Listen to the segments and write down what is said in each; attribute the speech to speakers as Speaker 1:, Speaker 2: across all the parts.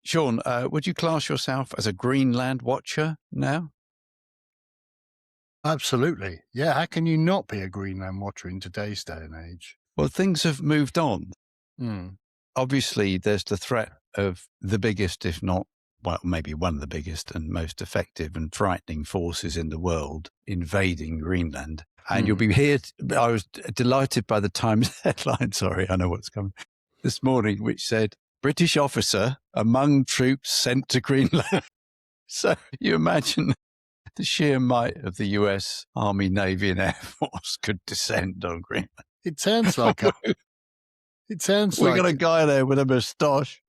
Speaker 1: Sean, would you class yourself as a Greenland Watcher now?
Speaker 2: Absolutely. Yeah, how can you not be a Greenland Watcher in today's day and age?
Speaker 1: Well, things have moved on.
Speaker 2: Mm.
Speaker 1: Obviously, there's the threat of the biggest, if not, well, maybe one of the biggest and most effective and frightening forces in the world invading Greenland. And you'll be here. I was delighted by the Times headline, sorry, I know what's coming, this morning, which said, British officer among troops sent to Greenland. So you imagine the sheer might of the US Army, Navy and Air Force could descend on Greenland.
Speaker 2: It sounds like
Speaker 1: we got a guy there with a moustache.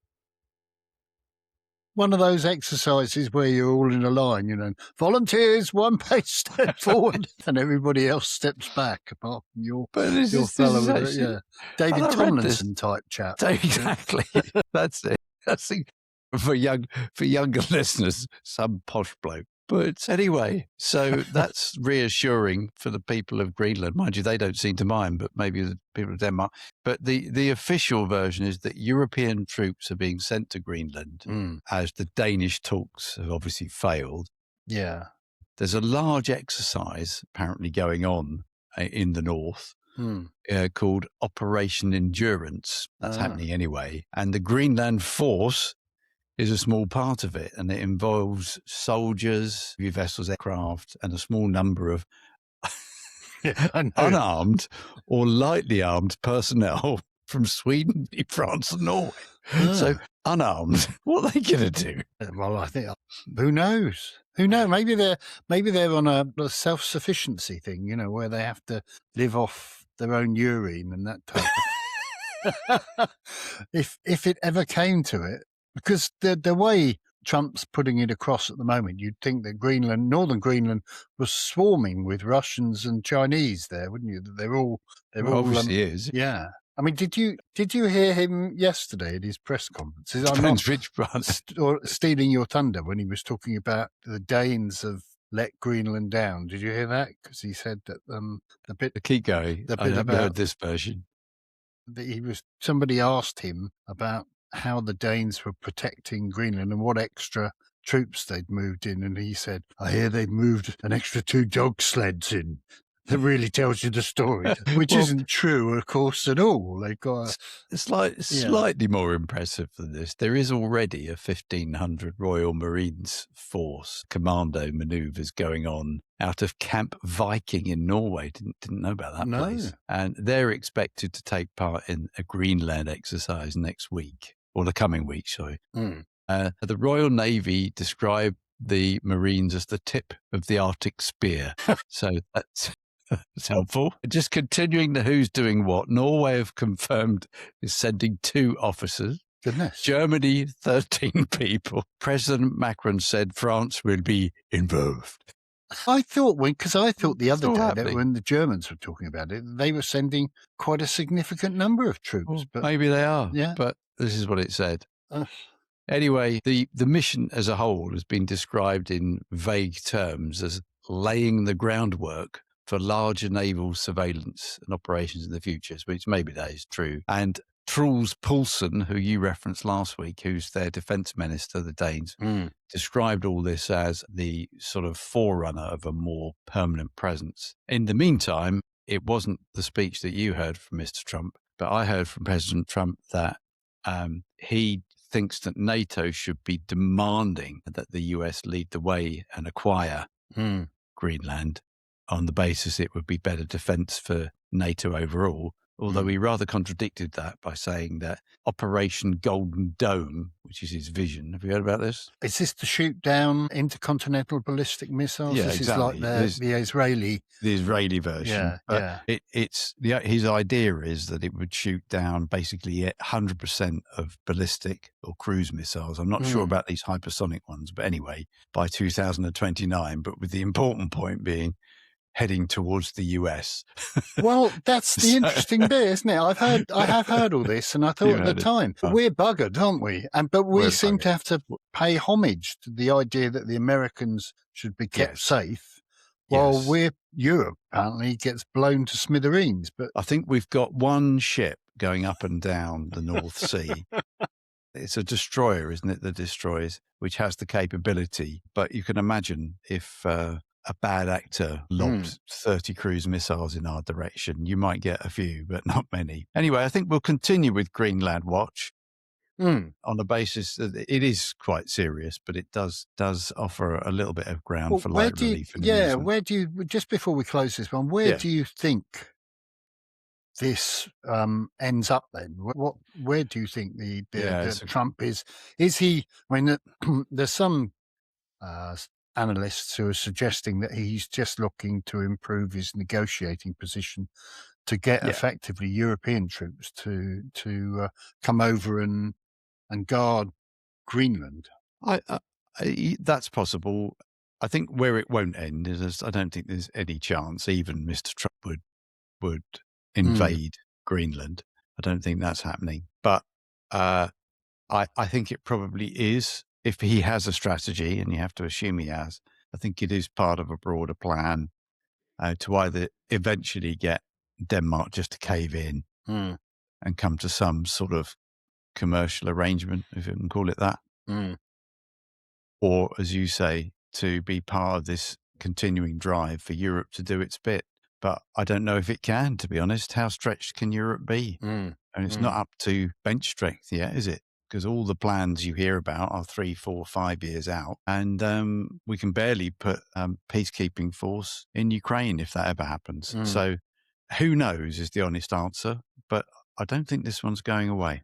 Speaker 2: One of those exercises where you're all in a line, volunteers, one pace step forward, and everybody else steps back, apart from your fellow, David Tomlinson type chap.
Speaker 1: Exactly. That's it. That's it. For younger listeners, some posh bloke. But anyway, so that's reassuring for the people of Greenland. Mind you, they don't seem to mind, but maybe the people of Denmark. But the official version is that European troops are being sent to Greenland as the Danish talks have obviously failed.
Speaker 2: Yeah.
Speaker 1: There's a large exercise apparently going on in the north called Operation Endurance. That's happening anyway. And the Greenland force is a small part of it, and it involves soldiers, vessels, aircraft, and a small number of unarmed or lightly armed personnel from Sweden, France, and Norway. So unarmed, what are they going to do?
Speaker 2: Well, I think who knows? Who knows? Maybe they're on a self-sufficiency thing, where they have to live off their own urine and that type of. If it ever came to it. Because the way Trump's putting it across at the moment, you'd think that northern Greenland, was swarming with Russians and Chinese there, wouldn't you? That they're all
Speaker 1: obviously is.
Speaker 2: Yeah. I mean, did you hear him yesterday at his press conferences?
Speaker 1: Depends which one.
Speaker 2: Or stealing your thunder when he was talking about the Danes have let Greenland down. Did you hear that? Because he said that
Speaker 1: keep going. I haven't heard this version.
Speaker 2: Somebody asked him about how the Danes were protecting Greenland and what extra troops they'd moved in. And he said, I hear they've moved an extra 2 dog sleds in. That really tells you the story, which isn't true, of course, at all. They've got
Speaker 1: slightly more impressive than this. There is already a 1,500 Royal Marines force commando manoeuvres going on out of Camp Viking in Norway. Didn't know about that place. And they're expected to take part in a Greenland exercise next week, or the coming week, sorry. The Royal Navy described the Marines as the tip of the Arctic spear. So that's helpful. Just continuing the who's doing what. Norway have confirmed is sending 2 officers.
Speaker 2: Goodness.
Speaker 1: Germany, 13 people. President Macron said France will be involved.
Speaker 2: I thought the other day that when the Germans were talking about it, they were sending quite a significant number of troops.
Speaker 1: Well,
Speaker 2: but
Speaker 1: maybe they are.
Speaker 2: Yeah.
Speaker 1: But this is what it said. Anyway, the mission as a whole has been described in vague terms as laying the groundwork for larger naval surveillance and operations in the future, which maybe that is true. And Truls Poulsen, who you referenced last week, who's their defence minister, the Danes, described all this as the sort of forerunner of a more permanent presence. In the meantime, it wasn't the speech that you heard from Mr. Trump, but I heard from President Trump that he thinks that NATO should be demanding that the US lead the way and acquire Greenland on the basis it would be better defence for NATO overall, although he rather contradicted that by saying that Operation Golden Dome, which is his vision. Have you heard about this?
Speaker 2: Is this to shoot down intercontinental ballistic missiles?
Speaker 1: Yeah,
Speaker 2: this
Speaker 1: exactly.
Speaker 2: Is like the Israeli...
Speaker 1: The Israeli version.
Speaker 2: Yeah.
Speaker 1: His idea is that it would shoot down basically 100% of ballistic or cruise missiles. I'm not sure about these hypersonic ones, but anyway, by 2029, but with the important point being heading towards the US.
Speaker 2: Well, that's the interesting bit, isn't it? I have heard all this, and I thought at the time, we're buggered, aren't we? But we seem to have to pay homage to the idea that the Americans should be kept safe, while Europe apparently gets blown to smithereens. But
Speaker 1: I think we've got one ship going up and down the North Sea It's a destroyer, isn't it, that destroys, which has the capability. But you can imagine if a bad actor lobbed 30 cruise missiles in our direction, you might get a few, but not many. Anyway, I think we'll continue with Greenland Watch on the basis that it is quite serious, but it does offer a little bit of ground for light relief and amusement.
Speaker 2: Where do you, just before we close this one, where do you think this ends up then? Where do you think the Trump is? Is he? I mean, there's some analysts who are suggesting that he's just looking to improve his negotiating position to get effectively European troops to come over and guard Greenland.
Speaker 1: That's possible. I think where it won't end is I don't think there's any chance even Mr. Trump would invade Greenland. I don't think that's happening. But I think it probably is. If he has a strategy, and you have to assume he has, I think it is part of a broader plan to either eventually get Denmark just to cave in and come to some sort of commercial arrangement, if you can call it that. Or, as you say, to be part of this continuing drive for Europe to do its bit. But I don't know if it can, to be honest. How stretched can Europe be? And it's not up to bench strength yet, is it? Because all the plans you hear about are 3, 4, 5 years out. And we can barely put peacekeeping force in Ukraine if that ever happens. So who knows is the honest answer. But I don't think this one's going away.